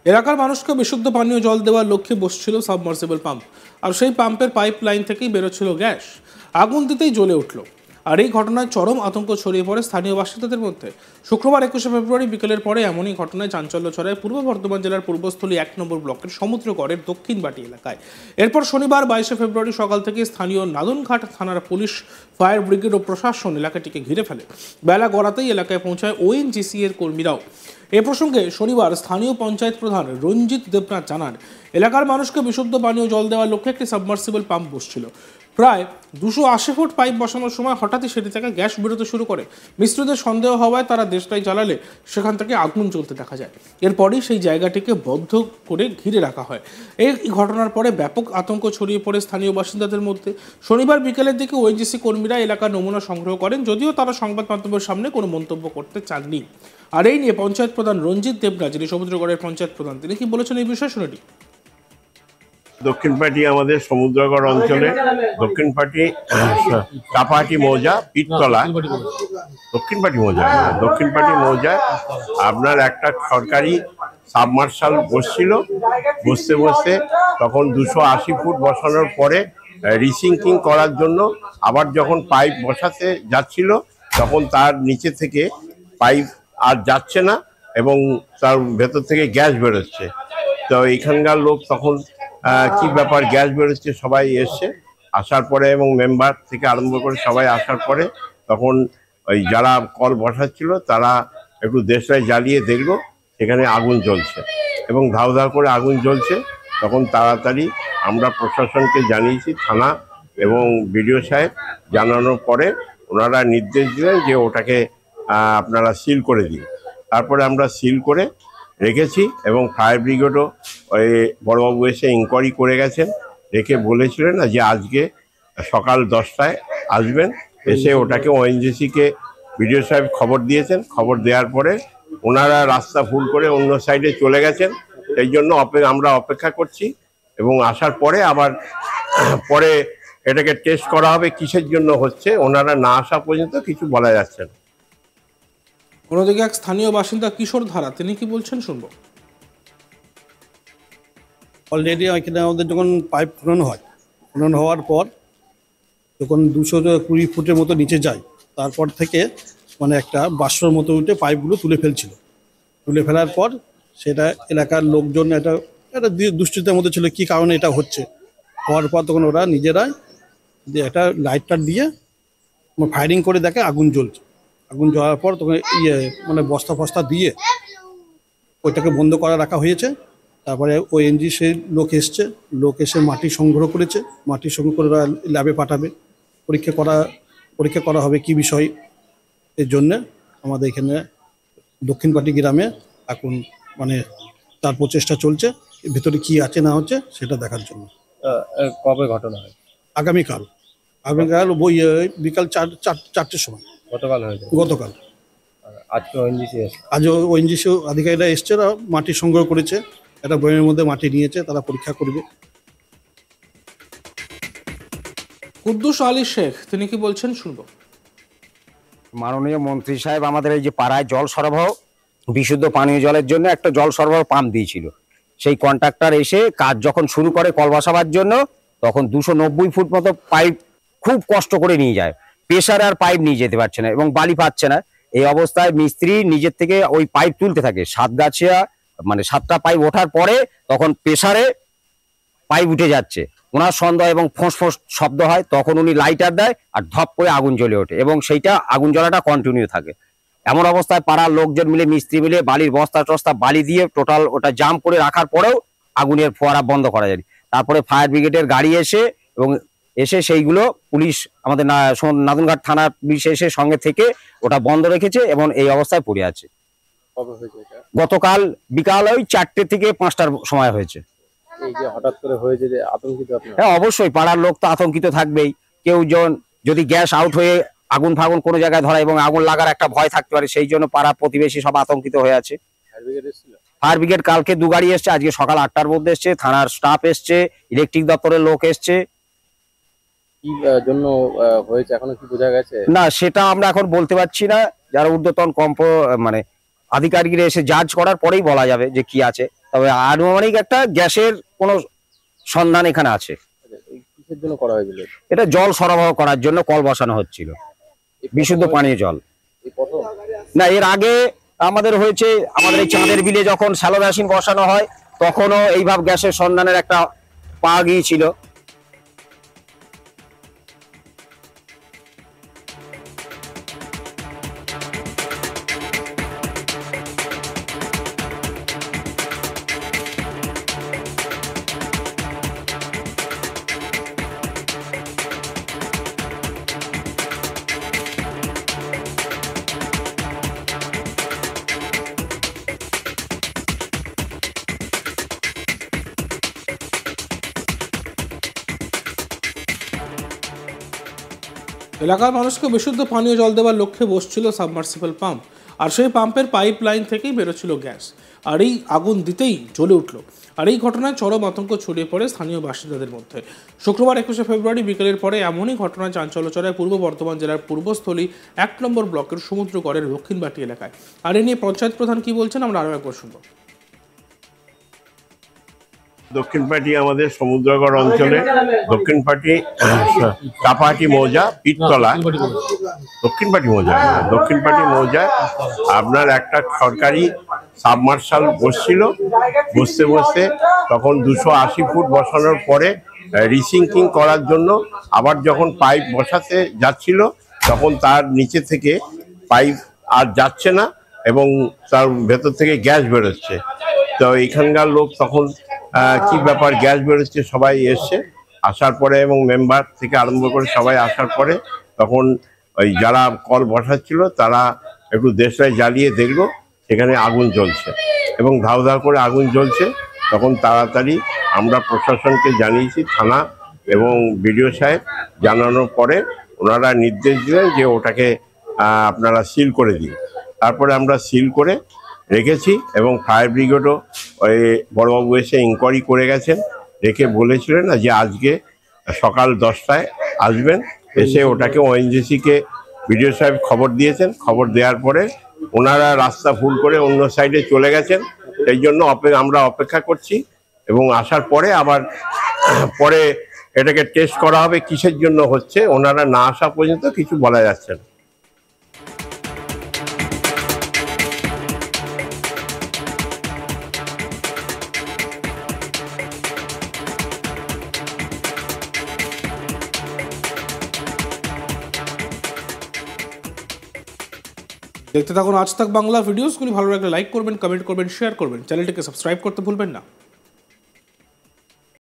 এলাকার মানুষকে বিশুদ্ধ পানীয় জল দেওয়ার লক্ষ্যে বসছিল সাবমার্সিবল পাম্প, আর সেই পাম্পের পাইপ লাইন থেকেই বেরোচ্ছিল গ্যাস। আগুন দিতেই জ্বলে উঠল। আর এই ঘটনায় চরম আতঙ্ক ছড়িয়ে পড়ে স্থানীয় বাসিন্দাদের মধ্যে। শুক্রবার 21শে ফেব্রুয়ারি বিকেলের পরে এমনই ঘটনায় চাঞ্চল্য ছড়ায় পূর্ব বর্ধমান জেলার পূর্বস্থলী 1 নম্বর ব্লকের সমুদ্রগড়ের দক্ষিণ বাটি এলাকায়। এরপর শনিবার 22শে ফেব্রুয়ারি সকাল থেকে স্থানীয় নাদনঘাট থানার পুলিশ, ফায়ার ব্রিগেড ও প্রশাসন এলাকাটিকে ঘিরে ফেলে। বেলা গড়াতেই এলাকায় পৌঁছায় ওএনজিসি এর কর্মীরাও। এ প্রসঙ্গে শনিবার স্থানীয় পঞ্চায়েত প্রধান রঞ্জিত দেবনাথ জানান, এলাকার মানুষকে বিশুদ্ধ পানীয় জল দেওয়ার লক্ষ্যে একটি সাবমার্সিবল পাম্প বসছিল। প্রায় 280 ফুট পাইপ বসানোর সময় হঠাৎই সেটি থেকে গ্যাস বেরোতে শুরু করে। মিস্ত্রিদের সন্দেহ হওয়ায় তারা দেশটাই জ্বালালে সেখান থেকে আগুন জ্বলতে দেখা যায়। এরপরই সেই জায়গাটিকে বদ্ধ করে ঘিরে রাখা হয়। এই ঘটনার পরে ব্যাপক আতঙ্ক ছড়িয়ে পড়ে স্থানীয় বাসিন্দাদের মধ্যে। শনিবার বিকেলের দিকে ওএনজিসি কর্মীরা এলাকার নমুনা সংগ্রহ করেন, যদিও তারা সংবাদ মাধ্যমের সামনে কোনো মন্তব্য করতে চাননি। আর এই নিয়ে পঞ্চায়েত প্রধান রঞ্জিত দেবনাথ, যিনি সমুদ্রগড়ের পঞ্চায়েত প্রধান, তিনি কি বলেছেন এই বিষয়ে শুনে নিই। দক্ষিণ পাটি আমাদের সমুদ্রগড় অঞ্চলে দক্ষিণ পাটি কাপাহাটি মৌজা পীরতলা দক্ষিণ পাটি মৌজা আপনার একটা সরকারি সাবমার্শাল বসছিল। বসতে তখন 280 ফুট বসানোর পরে রিসিঙ্কিং করার জন্য আবার যখন পাইপ বসাতে যাচ্ছিল তখন তার নিচে থেকে পাইপ আর যাচ্ছে না এবং তার ভেতর থেকে গ্যাস বেরোচ্ছে। তো এখানকার লোক তখন কি ব্যাপার, গ্যাস বেরোচ্ছে, সবাই এসছে। আসার পরে এবং মেম্বার থেকে আরম্ভ করে সবাই আসার পরে তখন ওই যারা কল বসাচ্ছিল তারা একটু দেশলাই জ্বালিয়ে দেখলো সেখানে আগুন জ্বলছে এবং ধাউ ধাউ করে আগুন জ্বলছে। তখন তাড়াতাড়ি আমরা প্রশাসনকে জানিয়েছি, থানা এবং বিডিও সাহেব। জানানোর পরে ওনারা নির্দেশ দিলেন যে ওটাকে আপনারা সিল করে দিন। তারপরে আমরা সিল করে রেখেছি এবং ফায়ার ব্রিগেডও ওই বড়বাবু এসে ইনকোয়ারি করে গেছেন, রেখে বলেছিলেন না যে আজকে সকাল 10টায় আসবেন। এসে ওটাকে ওএনজিসিকে বিডিও সাহেব খবর দিয়েছেন। খবর দেওয়ার পরে ওনারা রাস্তা ভুল করে অন্য সাইডে চলে গেছেন। সেই জন্য আমরা অপেক্ষা করছি এবং আসার পরে আবার পরে এটাকে টেস্ট করা হবে কিসের জন্য হচ্ছে। ওনারা না আসা পর্যন্ত কিছু বলা যাচ্ছে না। অন্যদিকে এক স্থানীয় বাসিন্দা কিশোর ধারা, তিনি কি বলছেন শুনবো। অলরেডি এখানে আমাদের যখন পাইপ খনন হওয়ার পর যখন 220 ফুটের মতো নিচে যায়, তারপর থেকে মানে একটা বাষ্পর মতো উঠে পাইপগুলো তুলে ফেলার পর সেটা এলাকার লোকজন একটা দুশ্চিন্তার মধ্যে ছিল কী কারণে এটা হওয়ার পর তখন ওরা নিজেরাই একটা লাইটার দিয়ে ফায়ারিং করে দেখে আগুন জ্বলার পর তখন মানে বস্তা ফস্তা দিয়ে ওইটাকে বন্ধ করা রাখা হয়েছে। তারপরে ওএনজিসির লোক এসে মাটি সংগ্রহ করে ল্যাবে পাঠাবে, পরীক্ষা করা হবে কি বিষয়। এর জন্যে আমাদের এখানে দক্ষিণ পাটি গ্রামে এখন মানে তার প্রচেষ্টা চলছে, ভেতরে কি আছে না হচ্ছে সেটা দেখার জন্য। কবে ঘটনা হয়? আগামীকাল বিকাল 4টের সময়। গতকাল আজ ওএনজিসি আধিকারিকরা এসছে, মাটি সংগ্রহ করেছে, একটা বইয়ের মধ্যে মাটি নিয়েছে, তারা পরীক্ষা করবে। কুদ্দুস আলী শেখ, তিনি কি বলছেন শুনবো। মাননীয় মন্ত্রী সাহেব আমাদের এই যে পাড়ায় জল সরবরাহ, বিশুদ্ধ পানীয় জলের জন্য একটা জল সরবরাহ পাম্প দিয়েছিল। সেই কন্ট্রাক্টর এসে কাজ যখন শুরু করে কল বসাবার জন্য, তখন 290 ফুট মতো পাইপ খুব কষ্ট করে নিয়ে যায়। প্রেসার আর পাইপ নিয়ে যেতে পারছে না এবং বালি পাচ্ছে না। এই অবস্থায় মিস্ত্রি নিজের থেকে ওই পাইপ তুলতে থাকে। 7টা পাইপ ওঠার পরে তখন প্রেসারে পাইপ উঠে যাচ্ছে। ওনার সন্দেহ এবং ফোঁস শব্দ হয়, তখন উনি লাইটার দেয় আর ধপ করে আগুন জ্বলে ওঠে এবং সেইটা আগুন জ্বলাটা কন্টিনিউ থাকে। এমন অবস্থায় পাড়ার লোকজন মিলে, মিস্ত্রি মিলে বালির বস্তা বালি দিয়ে টোটাল ওটা জাম করে রাখার পরেও আগুনের ফোয়ারা বন্ধ করা যায়নি। তারপরে ফায়ার ব্রিগেডের গাড়ি এসে সেইগুলো পুলিশ, আমাদের নাদনঘাট থানার পুলিশ এসে সঙ্গে থেকে ওটা বন্ধ রেখেছে এবং এই অবস্থায় পড়ে আছে। গতকাল বিকাল ওই 4টে থেকে 5টার সময় হয়েছে। এই যে হঠাৎ করে হয়েছে, যে আতঙ্কিত আপনারা? হ্যাঁ, অবশ্যই পাড়ার লোক তো আতঙ্কিত থাকবেই। কেউ যদি গ্যাস আউট হয়ে আগুন ফাগুন কোনো জায়গায় ধরা এবং আগুন লাগার একটা ভয় থাকতে পারে, সেই জন্য পাড়া প্রতিবেশী সব আতঙ্কিত হয়ে আছে। ফায়ার ব্রিগেড কালকে 2 গাড়ি এসছে, আজকে সকাল 8টার মধ্যে এসছে, থানার স্টাফ এসছে, ইলেকট্রিক দপ্তরের লোক এসছে। কি জন্য হয়েছে এখনো কি বোঝা গেছে না, সেটা আমরা এখন বলতে পারছি না। যারা ঊর্ধ্বতন আধিকারিকরা এসে জাজ করার পরেই বলা যাবে যে কি আছে। তবে আনুমানিক একটা গ্যাসের কোনো সন্ধান এখানে আছে। আচ্ছা, এই কিসের জন্য করা হয়েছিল? এটা জল সরবরাহ করার জন্য কল বসানো হচ্ছিল, বিশুদ্ধ পানীয় জল। এই প্রথম? না, এর আগে আমাদের হয়েছে, আমাদের এই চাঁদের বিলে যখন শ্যালো মেশিন বসানো হয় তখনও এইভাবে গ্যাসের সন্ধানের একটা পাওয়া গিয়েছিল। এলাকার মানুষকে বিশুদ্ধ পানীয় জল দেওয়ার লক্ষ্যে বসছিল সাবমার্সিবল পাম্প, আর সেই পাম্পের পাইপ লাইন থেকেই বেরোচ্ছিল গ্যাস, আর এই আগুন দিতেই জ্বলে উঠল। আর এই ঘটনায় চরম আতঙ্ক ছড়িয়ে পড়ে স্থানীয় বাসিন্দাদের মধ্যে। শুক্রবার 21শে ফেব্রুয়ারি বিকেলের পরে এমনই ঘটনায় চাঞ্চল্য ছড়ায় পূর্ব বর্ধমান জেলার পূর্বস্থলী 1 নম্বর ব্লকের সমুদ্রগড়ের দক্ষিণবাটি এলাকায়। আর এ নিয়ে পঞ্চায়েত প্রধান কি বলছেন আমরা আরও একবার শুনব। দক্ষিণপাটি আমাদের সমুদ্রগড় অঞ্চলে, দক্ষিণপাটি কাপাহাটি মৌজা পীরতলা, দক্ষিণপাটি মৌজায় আপনার একটা সরকারি সাবমার্শাল বসছিল। বসতে তখন 280 ফুট বসানোর পরে রিসিঙ্কিং করার জন্য আবার যখন পাইপ বসাতে যাচ্ছিল তখন তার নিচে থেকে পাইপ আর যাচ্ছে না এবং তার ভেতর থেকে গ্যাস বেরোচ্ছে। তো এখানকার লোক তখন কি ব্যাপার, গ্যাস বেরোচ্ছে, সবাই এসছে। আসার পরে এবং মেম্বার থেকে আরম্ভ করে সবাই আসার পরে তখন ওই যারা কল বসাচ্ছিল তারা একটু দেশলাই জ্বালিয়ে দেখলো সেখানে আগুন জ্বলছে এবং ধাউ ধাউ করে আগুন জ্বলছে। তখন তাড়াতাড়ি আমরা প্রশাসনকে জানিয়েছি, থানা এবং বিডিও সাহেব। জানানোর পরে ওনারা নির্দেশ দিলেন যে ওটাকে আপনারা সিল করে দিন। তারপরে আমরা সিল করে রেখেছি এবং ফায়ার ব্রিগেডও ওই বড়বাবু এসে ইনকোয়ারি করে গেছেন, রেখে বলেছিলেন না যে আজকে সকাল 10টায় আসবেন। এসে ওটাকে ওএনজিসিকে বিডিও সাহেব খবর দিয়েছেন। খবর দেওয়ার পরে ওনারা রাস্তা ভুল করে অন্য সাইডে চলে গেছেন। সেই জন্য আমরা অপেক্ষা করছি এবং আসার পরে আবার পরে এটাকে টেস্ট করা হবে কিসের জন্য হচ্ছে। ওনারা না আসা পর্যন্ত কিছু বলা যাচ্ছে না। দেখতে থাকুন আজ তাক বাংলা ভিডিওসগুলি ভালো লাগলে লাইক করবেন, কমেন্ট করবেন, শেয়ার করবেন, চ্যানেলটিকে সাবস্ক্রাইব করতে ভুলবেন না।